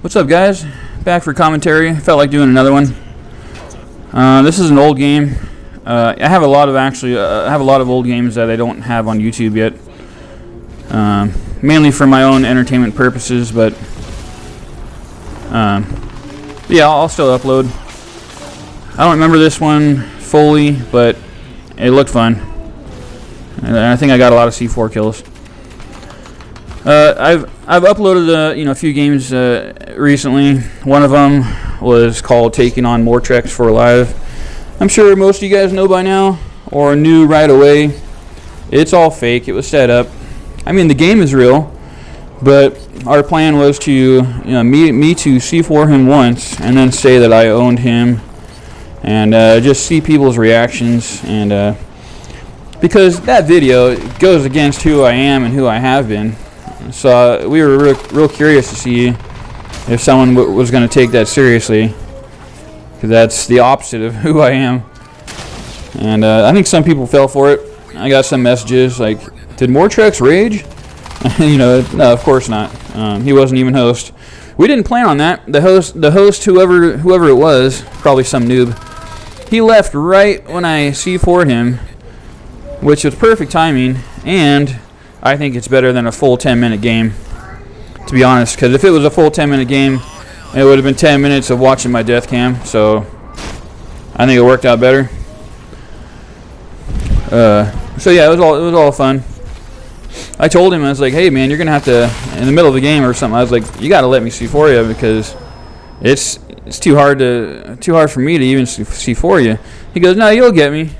What's up, guys? Back for commentary. Felt like doing another one. This is an old game. I have a lot of old games that I don't have on YouTube yet. Mainly for my own entertainment purposes, but yeah, I'll still upload. I don't remember this one fully, but it looked fun. And I think I got a lot of C4 kills. I've uploaded a few games recently. One of them was called Taking on Mortrex4Live. I'm sure most of you guys know by now, or knew right away. It's all fake. It was set up. I mean, the game is real, but our plan was to me to C4 him once and then say that I owned him, and just see people's reactions, and because that video goes against who I am and who I have been. So we were real curious to see if someone was going to take that seriously, because that's the opposite of who I am. And I think some people fell for it. I got some messages like, "Did Mortrex rage?" No, of course not. He wasn't even host. We didn't plan on that. The host, whoever it was, probably some noob. He left right when I C4'd him, which was perfect timing, and I think it's better than a full 10-minute game, to be honest, because if it was a full 10-minute game, it would have been 10 minutes of watching my death cam, so I think it worked out better. So yeah, it was all fun. I told him, I was like, "Hey man, you're gonna have to, in the middle of the game or something," I was like, "You gotta let me C4 you, because it's too hard for me to even C4 you." He goes, "No, you'll get me."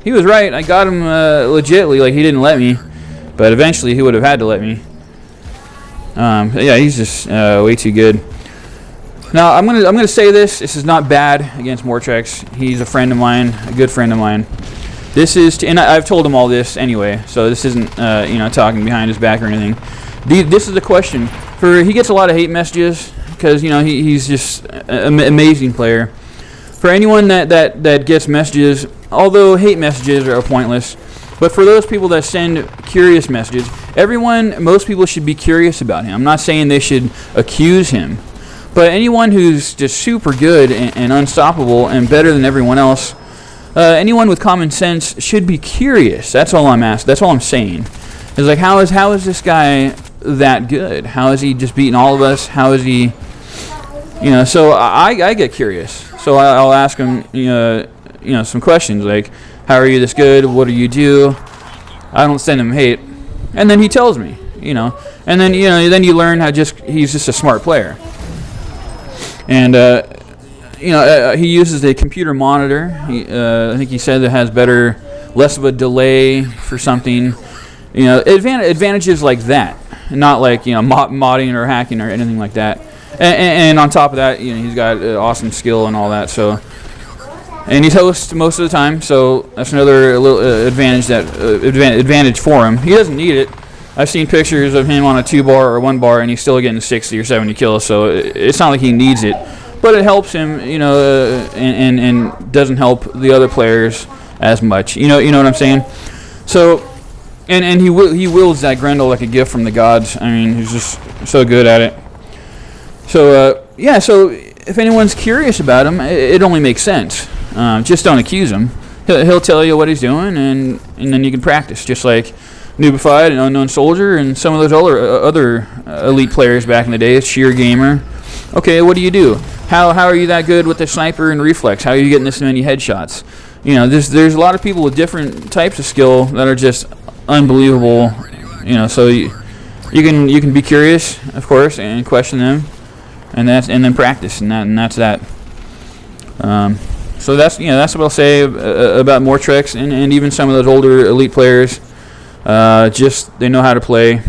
He was right. I got him legitly. Like, he didn't let me, but eventually he would have had to let me. Yeah, he's just way too good. Now I'm gonna say this. This is not bad against Mortrex. He's a friend of mine, a good friend of mine. This is, and I've told him all this anyway, so this isn't talking behind his back or anything. This is a question. He gets a lot of hate messages because he's just an amazing player. For anyone that gets messages, although hate messages are pointless, but for those people that send curious messages, most people should be curious about him. I'm not saying they should accuse him, but anyone who's just super good and unstoppable and better than everyone else, anyone with common sense should be curious. That's all I'm asking. That's all I'm saying. It's like, how is this guy that good? How is he just beating all of us? How is he? So I get curious. So I'll ask him, some questions like, "How are you this good? What do you do?" I don't send him hate, and then he tells me, and then then you learn he's just a smart player, and he uses a computer monitor. I think he said it has less of a delay for something, advantages like that, not like modding or hacking or anything like that. And on top of that, he's got awesome skill and all that. So, and he's host most of the time, so that's another little advantage for him. He doesn't need it. I've seen pictures of him on a 2-bar or 1-bar, and he's still getting 60 or 70 kills. So it's not like he needs it, but it helps him, and doesn't help the other players as much. You know what I'm saying? So, and he wields that Grendel like a gift from the gods. I mean, he's just so good at it. So yeah. So if anyone's curious about him, it only makes sense. Just don't accuse him. He'll tell you what he's doing, and then you can practice, just like Noobified and Unknown Soldier and some of those other elite players back in the day. Sheer Gamer. Okay, what do you do? How are you that good with the sniper and reflex? How are you getting this many headshots? There's a lot of people with different types of skill that are just unbelievable. So you can be curious, of course, and question them, and then practice, and that's that. So that's what I'll say about Mortrex and even some of those older elite players. Just they know how to play,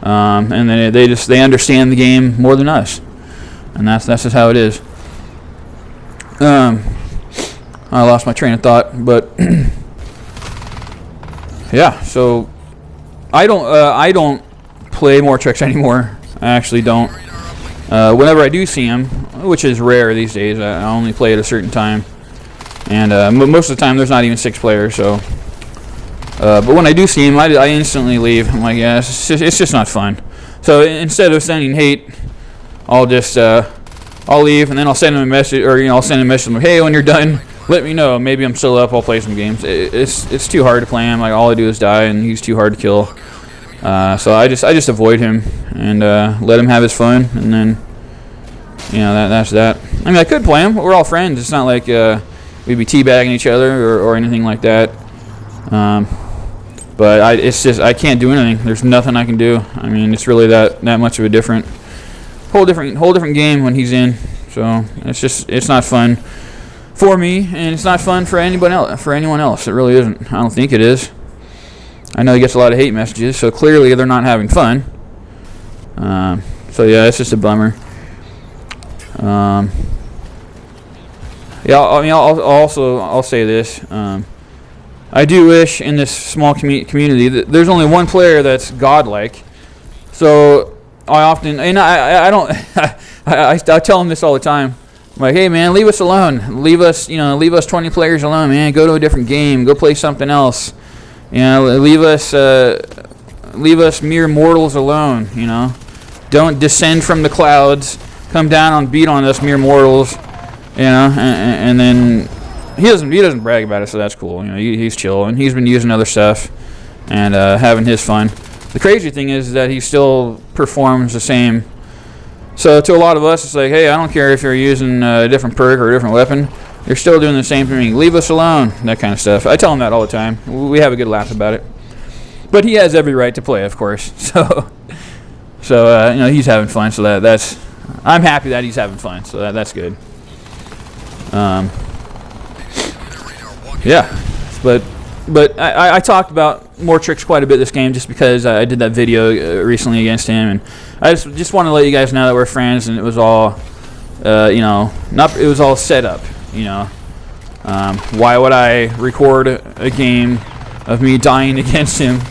and then they understand the game more than us, and that's just how it is. I lost my train of thought, but yeah. So I don't play Mortrex anymore. I actually don't. Whenever I do see him, which is rare these days, I only play at a certain time, and most of the time there's not even 6 players. So, but when I do see him, I instantly leave. I'm like, yeah, it's just not fun. So instead of sending hate, I'll just I'll leave, and then I'll send him a message, or I'll send him a message like, hey, when you're done, let me know. Maybe I'm still up. I'll play some games. It's too hard to play him. Like, all I do is die, and he's too hard to kill. So I just avoid him and let him have his fun, and then that's that. I mean, I could play him. We're all friends. It's not like we'd be teabagging each other or anything like that. But it's just I can't do anything. There's nothing I can do. I mean, it's really that much of a whole different game when he's in. So it's not fun for me, and it's not fun for anyone else. It really isn't. I don't think it is. I know he gets a lot of hate messages, so clearly they're not having fun. So yeah, it's just a bummer. Yeah, I mean, I'll say this. I do wish in this small community that there's only one player that's godlike. So I often, and I don't, I tell him this all the time. I'm like, hey man, leave us alone. Leave us 20 players alone, man. Go to a different game. Go play something else. Leave us mere mortals alone. Don't descend from the clouds. Come down and beat on us mere mortals. And then he doesn't brag about it, so that's cool. He's chill, and he's been using other stuff and having his fun. The crazy thing is that he still performs the same. So to a lot of us, it's like, hey, I don't care if you're using a different perk or a different weapon. You're still doing the same thing. Leave us alone, that kind of stuff. I tell him that all the time. We have a good laugh about it. But he has every right to play, of course. So he's having fun. So that's I'm happy that he's having fun. So that's good. Yeah, but I talked about Mortrex quite a bit this game just because I did that video recently against him, and I just want to let you guys know that we're friends, and it was all, it was all set up. Why would I record a game of me dying against him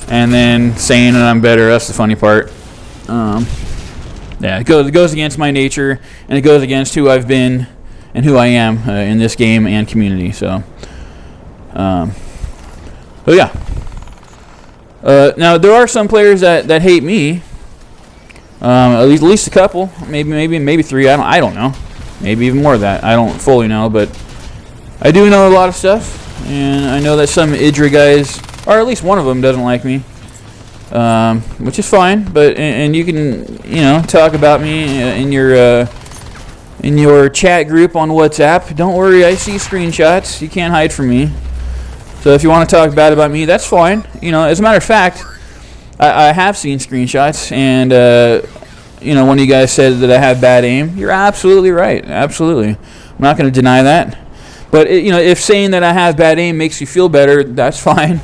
and then saying that I'm better? That's the funny part. Yeah, it goes against my nature, and it goes against who I've been and who I am in this game and community. So yeah. Now there are some players that hate me. At least a couple, maybe 3. I don't know. Maybe even more of that. I don't fully know, but I do know a lot of stuff, and I know that some Idra guys, or at least one of them, doesn't like me, which is fine. But and you can talk about me in your chat group on WhatsApp. Don't worry, I see screenshots. You can't hide from me. So if you want to talk bad about me, that's fine. As a matter of fact, I have seen screenshots, and one of you guys said that I have bad aim. You're absolutely right. Absolutely. I'm not going to deny that. But if saying that I have bad aim makes you feel better, that's fine.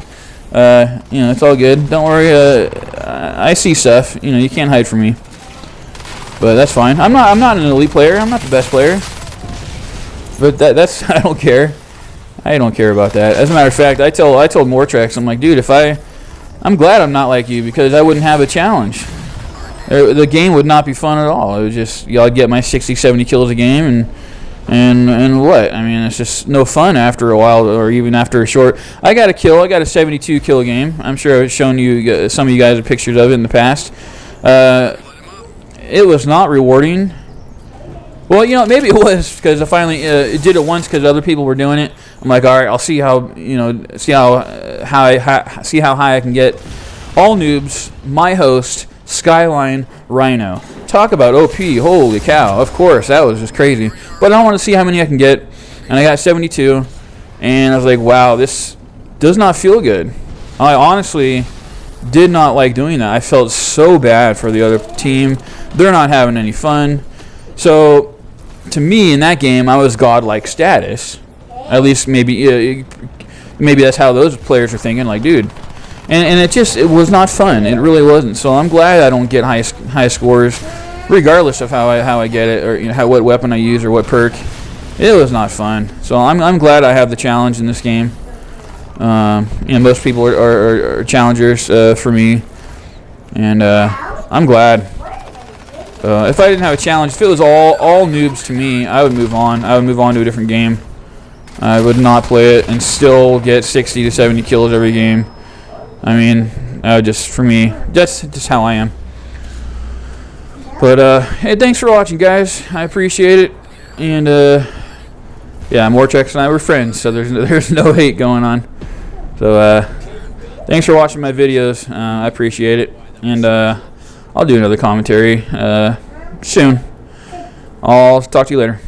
It's all good. Don't worry. I see stuff. You can't hide from me. But that's fine. I'm not an elite player. I'm not the best player. But that's I don't care. I don't care about that. As a matter of fact, I told Mortrex, I'm like, dude, I'm glad I'm not like you, because I wouldn't have a challenge. The game would not be fun at all. It was just y'all get my 60, 70 kills a game, and what? I mean, it's just no fun after a while, or even after a short. I got a 72 kill game. I'm sure I've shown you some of you guys pictures of it in the past. It was not rewarding. Well, maybe it was, because I finally did it once because other people were doing it. I'm like, all right, I'll see how high I can get. All noobs, my host, Skyline Rhino. Talk about OP, holy cow. Of course, that was just crazy. But I want to see how many I can get, and I got 72, and I was like, wow, this does not feel good. I honestly did not like doing that. I felt so bad for the other team. They're not having any fun. So to me, in that game, I was godlike status. At least maybe that's how those players are thinking. Like, dude, and it was not fun. It really wasn't. So I'm glad I don't get high scores, regardless of how I get it, or what weapon I use or what perk. It was not fun. So I'm glad I have the challenge in this game. Most people are challengers for me, and I'm glad. If I didn't have a challenge, if it was all noobs to me, I would move on. I would move on to a different game. I would not play it and still get 60 to 70 kills every game. I mean, for me, that's just how I am. But hey, thanks for watching, guys. I appreciate it. And yeah, Mortrex and I were friends, so there's no hate going on. So thanks for watching my videos. I appreciate it. And I'll do another commentary soon. I'll talk to you later.